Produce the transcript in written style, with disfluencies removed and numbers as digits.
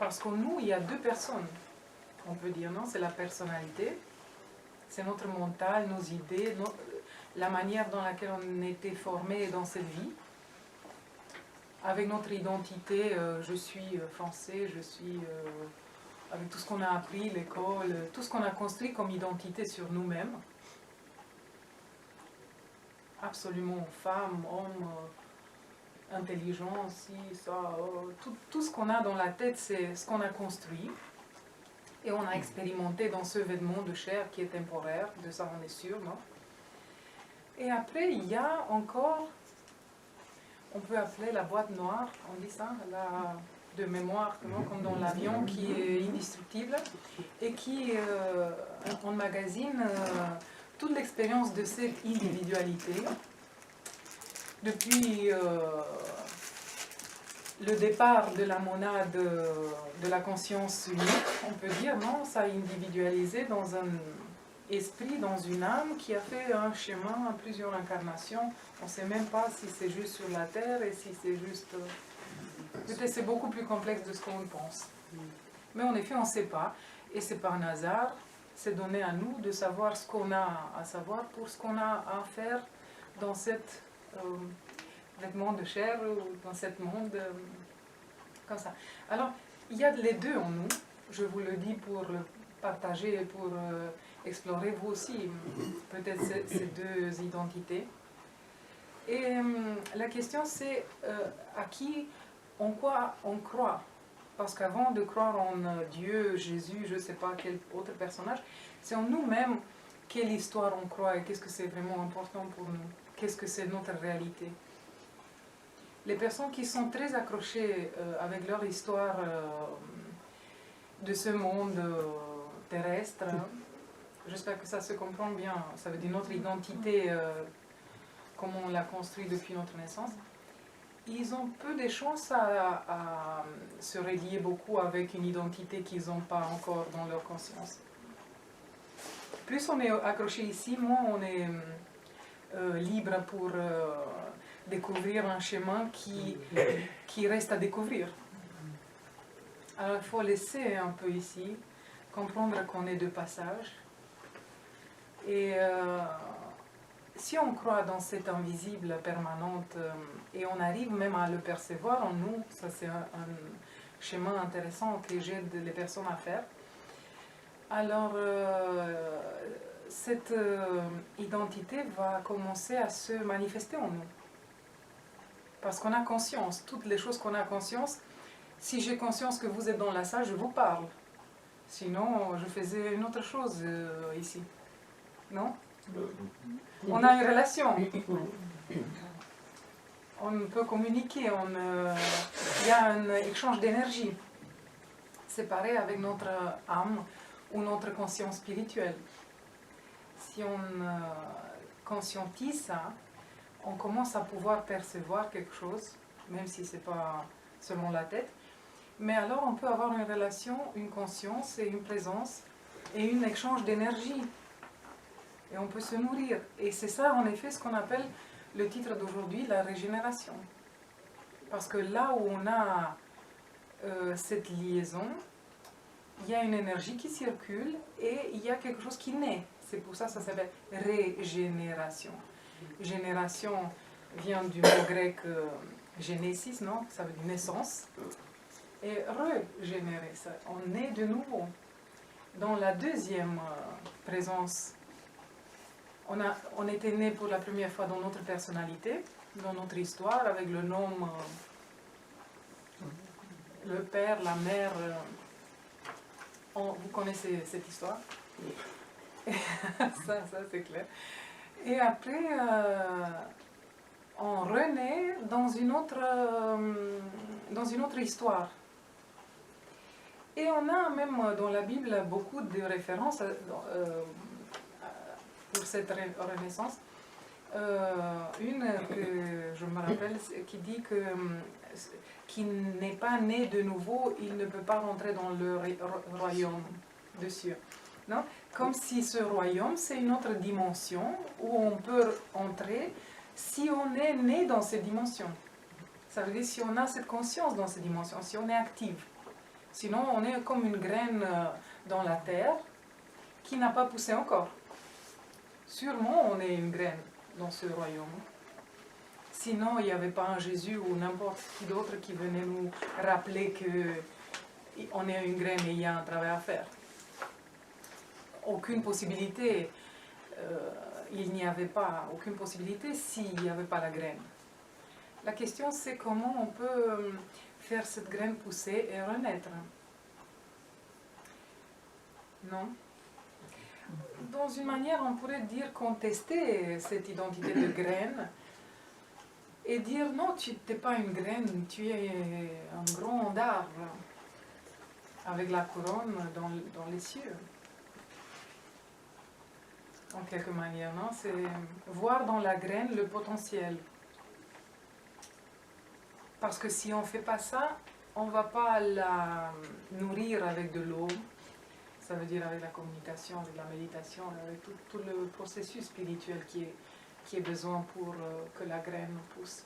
Parce qu'en nous, il y a deux personnes, on peut dire, non? C'est la personnalité, c'est notre mental, nos idées, la manière dans laquelle on a été formé dans cette vie. Avec notre identité, je suis français, je suis... avec tout ce qu'on a appris, l'école, tout ce qu'on a construit comme identité sur nous-mêmes. Absolument, femme, homme, intelligent, ci, ça, tout ce qu'on a dans la tête, c'est ce qu'on a construit. Et on a expérimenté dans ce vêtement de chair qui est temporaire, de ça on est sûr, non? Et après, il y a encore, on peut appeler la boîte noire, on dit ça, de mémoire, non? Comme dans l'avion, qui est indestructible et qui emmagasine toute l'expérience de cette individualité depuis le départ de la monade de la conscience unique, on peut dire, non, ça a individualisé dans un esprit, dans une âme qui a fait un chemin à plusieurs incarnations. On ne sait même pas si c'est juste sur la Terre et si c'est juste... Peut-être c'est beaucoup plus complexe de ce qu'on pense. Mais en effet, on ne sait pas. Et c'est pas un hasard, c'est donné à nous de savoir ce qu'on a à savoir pour ce qu'on a à faire dans cette... vêtements de chair ou dans ce monde comme ça. Alors, il y a les deux en nous, je vous le dis pour le partager et pour explorer vous aussi, peut-être ces deux identités. Et la question c'est à qui, en quoi on croit. Parce qu'avant de croire en Dieu, Jésus, je ne sais pas quel autre personnage, c'est en nous-mêmes quelle histoire on croit et qu'est-ce que c'est vraiment important pour nous. Qu'est-ce que c'est notre réalité. Les personnes qui sont très accrochées avec leur histoire de ce monde terrestre, j'espère que ça se comprend bien, ça veut dire notre identité, comme on l'a construit depuis notre naissance, ils ont peu de chances à se relier beaucoup avec une identité qu'ils n'ont pas encore dans leur conscience. Plus on est accroché ici, moins on est libre pour... découvrir un chemin qui reste à découvrir. Alors il faut laisser un peu ici, comprendre qu'on est de passage. Et si on croit dans cette invisible permanente et on arrive même à le percevoir en nous, ça c'est un chemin intéressant que j'aide les personnes à faire. Alors cette identité va commencer à se manifester en nous. Parce qu'on a conscience, toutes les choses qu'on a conscience, si j'ai conscience que vous êtes dans la salle, je vous parle. Sinon, je faisais une autre chose ici. Non? On a une relation. On peut communiquer, il y a un échange d'énergie. C'est pareil avec notre âme ou notre conscience spirituelle. Si on conscientise ça, on commence à pouvoir percevoir quelque chose, même si ce n'est pas selon la tête. Mais alors on peut avoir une relation, une conscience et une présence et un échange d'énergie. Et on peut se nourrir. Et c'est ça en effet ce qu'on appelle le titre d'aujourd'hui, la régénération. Parce que là où on a cette liaison, il y a une énergie qui circule et il y a quelque chose qui naît. C'est pour ça que ça s'appelle régénération. Génération vient du mot grec génésis, non? Ça veut dire naissance. Et régénérer, ça, on est de nouveau. Dans la deuxième présence, on était né pour la première fois dans notre personnalité, dans notre histoire, avec le nom, le père, la mère. Vous connaissez cette histoire? ça c'est clair. Et après, on renaît dans une autre histoire. Et on a même dans la Bible beaucoup de références pour cette renaissance. Une que je me rappelle qui dit que qui n'est pas né de nouveau, il ne peut pas rentrer dans le royaume de cieux. Non? Comme si ce royaume, c'est une autre dimension où on peut entrer si on est né dans cette dimension. Ça veut dire si on a cette conscience dans cette dimension, si on est actif. Sinon, on est comme une graine dans la terre qui n'a pas poussé encore. Sûrement, on est une graine dans ce royaume. Sinon, il n'y avait pas un Jésus ou n'importe qui d'autre qui venait nous rappeler qu'on est une graine et il y a un travail à faire. Aucune possibilité, il n'y avait pas aucune possibilité s'il n'y avait pas la graine. La question, c'est comment on peut faire cette graine pousser et renaître. Non? Dans une manière, on pourrait dire contester cette identité de graine et dire non, tu n'es pas une graine, tu es un grand arbre avec la couronne dans les cieux. En quelque manière, non? C'est voir dans la graine le potentiel. Parce que si on ne fait pas ça, on ne va pas la nourrir avec de l'eau. Ça veut dire avec la communication, avec la méditation, avec tout le processus spirituel qui est besoin pour que la graine pousse.